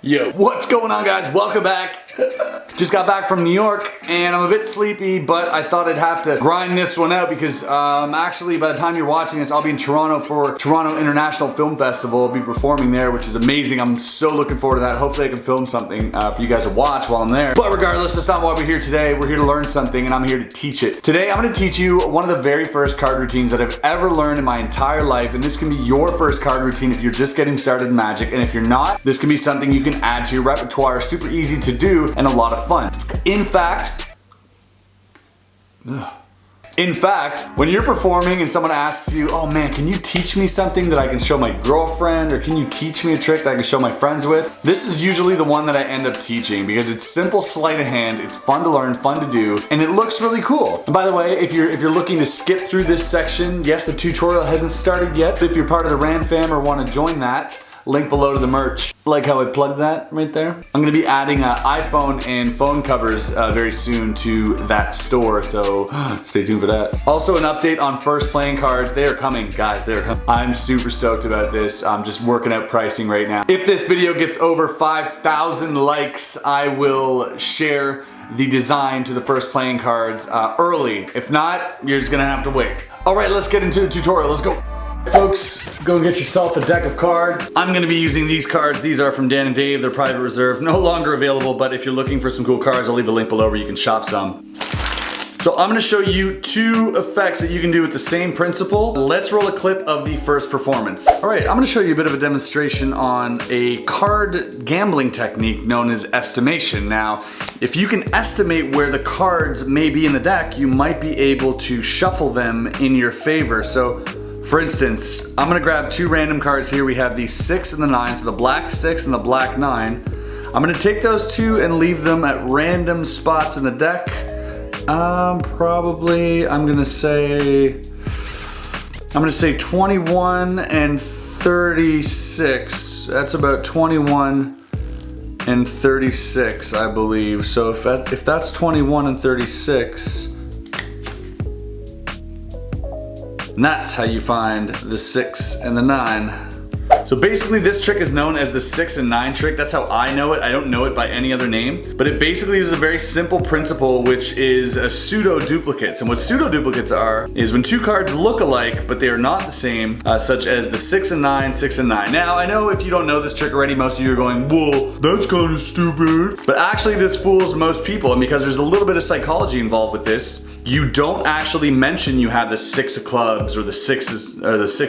Yo, what's going on, guys? Welcome back. Just got back from New York and I'm a bit sleepy, but I thought I'd have to grind this one out because actually by the time you're watching this, I'll be in Toronto for Toronto International Film Festival. I'll be performing there, which is amazing. I'm so looking forward to that. Hopefully I can film something for you guys to watch while I'm there. But regardless, that's not why we're here today. We're here to learn something and I'm here to teach it. Today I'm going to teach you one of the very first card routines that I've ever learned in my entire life, and this can be your first card routine if you're just getting started in Magic, and if you're not, this can be something you can add to your repertoire. Super easy to do and a lot of fun. In fact, when you're performing and someone asks you, oh man, can you teach me something that I can show my girlfriend, or can you teach me a trick that I can show my friends with? This is usually the one that I end up teaching because it's simple sleight of hand, it's fun to learn, fun to do, and it looks really cool. And by the way, if you're looking to skip through this section, yes, the tutorial hasn't started yet. If you're part of the Ram fam or want to join that, link below to the merch. Like how I plugged that right there? I'm gonna be adding iPhone and phone covers very soon to that store, so stay tuned for that. Also an update on first playing cards. They are coming, guys, they are coming. I'm super stoked about this. I'm just working out pricing right now. If this video gets over 5,000 likes, I will share the design to the first playing cards early. If not, you're just gonna have to wait. All right, let's get into the tutorial, let's go. Folks, go get yourself a deck of cards. I'm going to be using these cards. These are from Dan and Dave. They're private reserve. No longer available, but if you're looking for some cool cards, I'll leave a link below where you can shop some. So I'm going to show you two effects that you can do with the same principle. Let's roll a clip of the first performance. All right, I'm going to show you a bit of a demonstration on a card gambling technique known as estimation. Now, if you can estimate where the cards may be in the deck, you might be able to shuffle them in your favor. So, for instance, I'm gonna grab two random cards here. We have the 6 and the 9, so the black 6 and the black 9. I'm gonna take those two and leave them at random spots in the deck. Probably, I'm gonna say 21 and 36. That's about 21 and 36, I believe. So if that's 21 and 36, and that's how you find the 6 and the 9. So basically this trick is known as the 6 and 9 trick. That's how I know it. I don't know it by any other name. But it basically is a very simple principle, which is a pseudo duplicates. And what pseudo duplicates are is when two cards look alike but they are not the same, such as the 6 and 9, 6 and 9. Now I know if you don't know this trick already, most of you are going, whoa, that's kind of stupid. But actually this fools most people, and because there's a little bit of psychology involved with this, you don't actually mention you have the 6 of clubs or the 6 of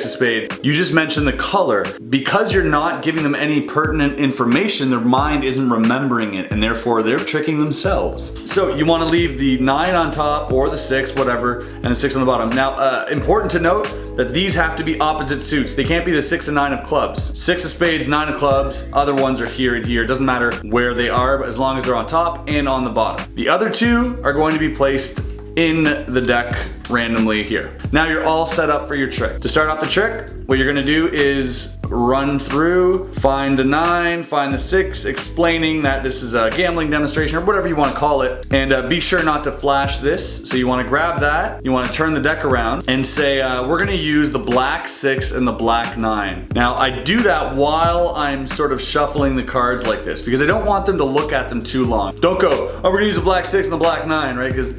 spades. You just mention the color. Because you're not giving them any pertinent information, their mind isn't remembering it, and therefore they're tricking themselves. So you want to leave the 9 on top or the 6, whatever, and the 6 on the bottom. Now, important to note that these have to be opposite suits. They can't be the 6 and 9 of clubs. 6 of spades, 9 of clubs, other ones are here and here. It doesn't matter where they are, but as long as they're on top and on the bottom. The other two are going to be placed in the deck randomly here. Now you're all set up for your trick. To start off the trick, what you're gonna do is run through, find the 9, find the 6, explaining that this is a gambling demonstration or whatever you want to call it, and be sure not to flash this. So you want to grab that, you want to turn the deck around and say, we're gonna use the black 6 and the black 9. Now I do that while I'm sort of shuffling the cards like this because I don't want them to look at them too long. Don't go, oh, we're gonna use the black 6 and the black 9, right? Because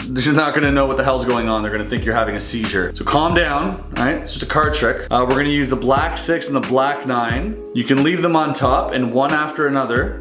they're not gonna know what the hell's going on. They're gonna think you're having a seizure. So calm down, all right? It's just a card trick. We're gonna use the black 6 and the black 9. You can leave them on top and one after another,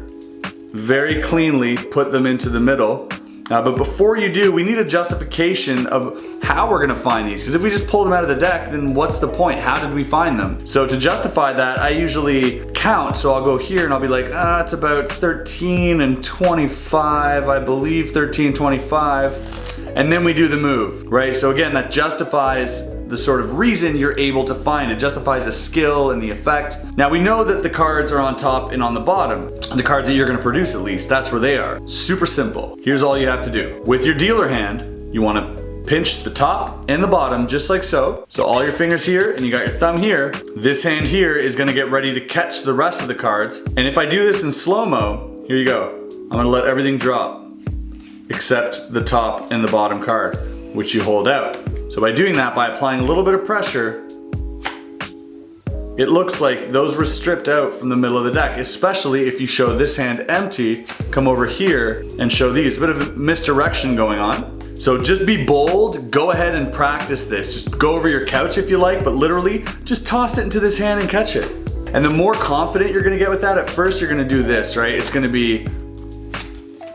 very cleanly put them into the middle. But before you do, we need a justification of how we're gonna find these. Because if we just pull them out of the deck, then what's the point? How did we find them? So to justify that, I usually count. So I'll go here and I'll be like, it's about 13 and 25, I believe 13, 25. And then we do the move, right? So again, that justifies the sort of reason you're able to find it. Justifies the skill and the effect. Now we know that the cards are on top and on the bottom. The cards that you're gonna produce at least, that's where they are. Super simple. Here's all you have to do. With your dealer hand, you wanna pinch the top and the bottom just like so. So all your fingers here and you got your thumb here. This hand here is gonna get ready to catch the rest of the cards. And if I do this in slow-mo, here you go. I'm gonna let everything drop except the top and the bottom card, which you hold out. So by doing that, by applying a little bit of pressure, it looks like those were stripped out from the middle of the deck, especially if you show this hand empty, come over here and show these. A bit of a misdirection going on. So just be bold, go ahead and practice this. Just go over your couch if you like, but literally just toss it into this hand and catch it. And the more confident you're gonna get with that, at first you're gonna do this, right? It's gonna be,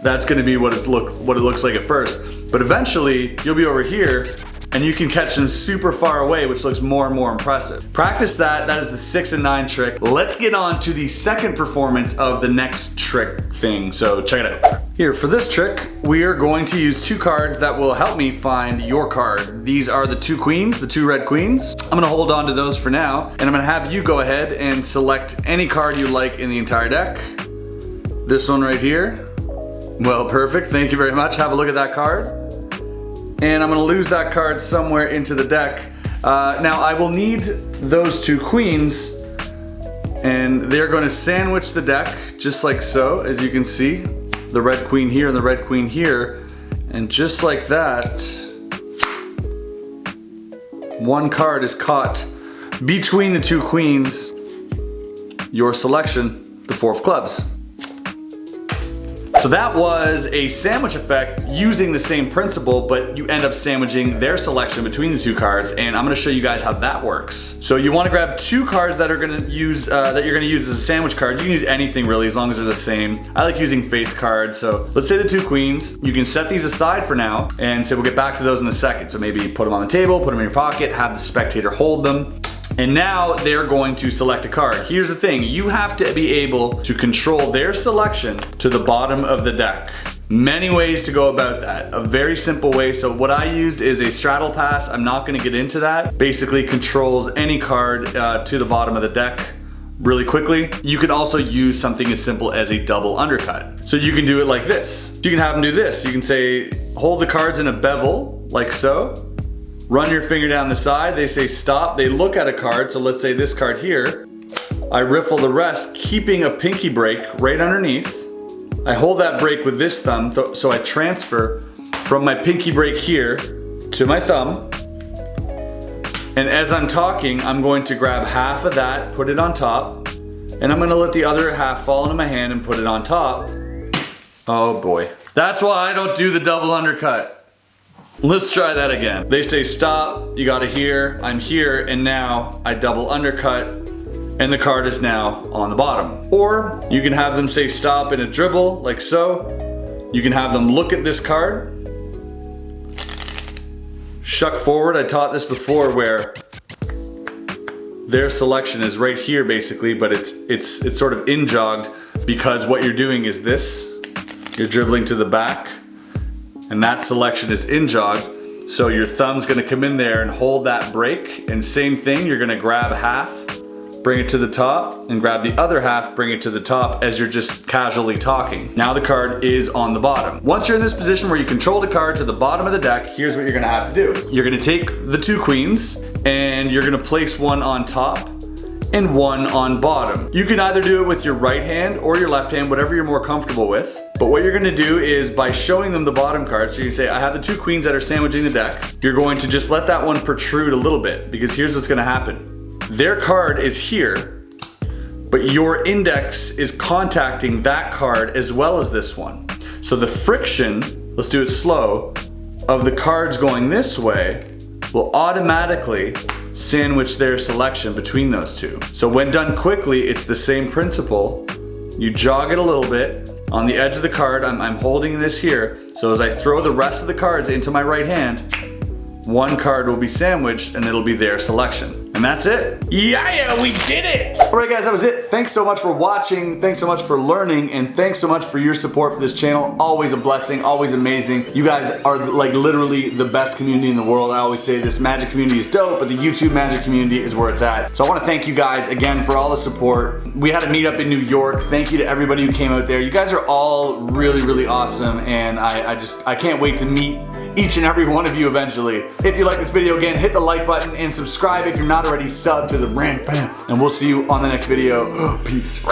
that's gonna be what it looks like at first. But eventually you'll be over here and you can catch them super far away, which looks more and more impressive. Practice that. That is the 6 and 9 trick. Let's get on to the second performance of the next trick thing. So check it out. Here, for this trick, we are going to use 2 cards that will help me find your card. These are the 2 queens, the 2 red queens. I'm gonna hold on to those for now, and I'm gonna have you go ahead and select any card you like in the entire deck. This one right here. Well, perfect, thank you very much. Have a look at that card. And I'm gonna lose that card somewhere into the deck. Now I will need those 2 queens, and they're gonna sandwich the deck just like so, as you can see. The red queen here and the red queen here. And just like that, one card is caught between the 2 queens. Your selection, the 4 of clubs. So that was a sandwich effect using the same principle, but you end up sandwiching their selection between the 2 cards, and I'm gonna show you guys how that works. So you wanna grab 2 cards that are gonna use, that you're gonna use as a sandwich card. You can use anything really, as long as they're the same. I like using face cards, so let's say the 2 queens. You can set these aside for now, and say we'll get back to those in a second. So maybe put them on the table, put them in your pocket, have the spectator hold them. And now they're going to select a card. Here's the thing, you have to be able to control their selection to the bottom of the deck. Many ways to go about that. A very simple way. So what I used is a straddle pass. I'm not gonna get into that. Basically controls any card to the bottom of the deck really quickly. You can also use something as simple as a double undercut. So you can do it like this. You can have them do this. You can say, hold the cards in a bevel, like so. Run your finger down the side, they say stop, they look at a card, so let's say this card here. I riffle the rest, keeping a pinky break right underneath. I hold that break with this thumb, so I transfer from my pinky break here to my thumb. And as I'm talking, I'm going to grab half of that, put it on top, and I'm gonna let the other half fall into my hand and put it on top. Oh boy. That's why I don't do the double undercut. Let's try that again. They say stop, you gotta hear, I'm here, and now I double undercut, and the card is now on the bottom. Or you can have them say stop in a dribble, like so. You can have them look at this card, shuck forward. I taught this before where their selection is right here basically, but it's sort of in-jogged because what you're doing is this. You're dribbling to the back, and that selection is in-jogged. So your thumb's gonna come in there and hold that break, and same thing, you're gonna grab half, bring it to the top, and grab the other half, bring it to the top as you're just casually talking. Now the card is on the bottom. Once you're in this position where you control the card to the bottom of the deck, here's what you're gonna have to do. You're gonna take the 2 queens, and you're gonna place one on top and one on bottom. You can either do it with your right hand or your left hand, whatever you're more comfortable with. But what you're gonna do is by showing them the bottom card, so you say, I have the 2 queens that are sandwiching the deck, you're going to just let that one protrude a little bit, because here's what's gonna happen. Their card is here, but your index is contacting that card as well as this one. So the friction, let's do it slow, of the cards going this way will automatically sandwich their selection between those 2. So when done quickly, it's the same principle. You jog it a little bit. On the edge of the card, I'm holding this here. So as I throw the rest of the cards into my right hand, one card will be sandwiched and it'll be their selection. And that's it. Yeah, we did it! Alright guys, that was it. Thanks so much for watching. Thanks so much for learning. And thanks so much for your support for this channel. Always a blessing, always amazing. You guys are like literally the best community in the world. I always say this magic community is dope, but the YouTube magic community is where it's at. So I want to thank you guys again for all the support. We had a meetup in New York. Thank you to everybody who came out there. You guys are all really, really awesome. And I can't wait to meet each and every one of you eventually. If you like this video, again, hit the like button and subscribe if you're not already subbed to the brand. And we'll see you on the next video. Peace.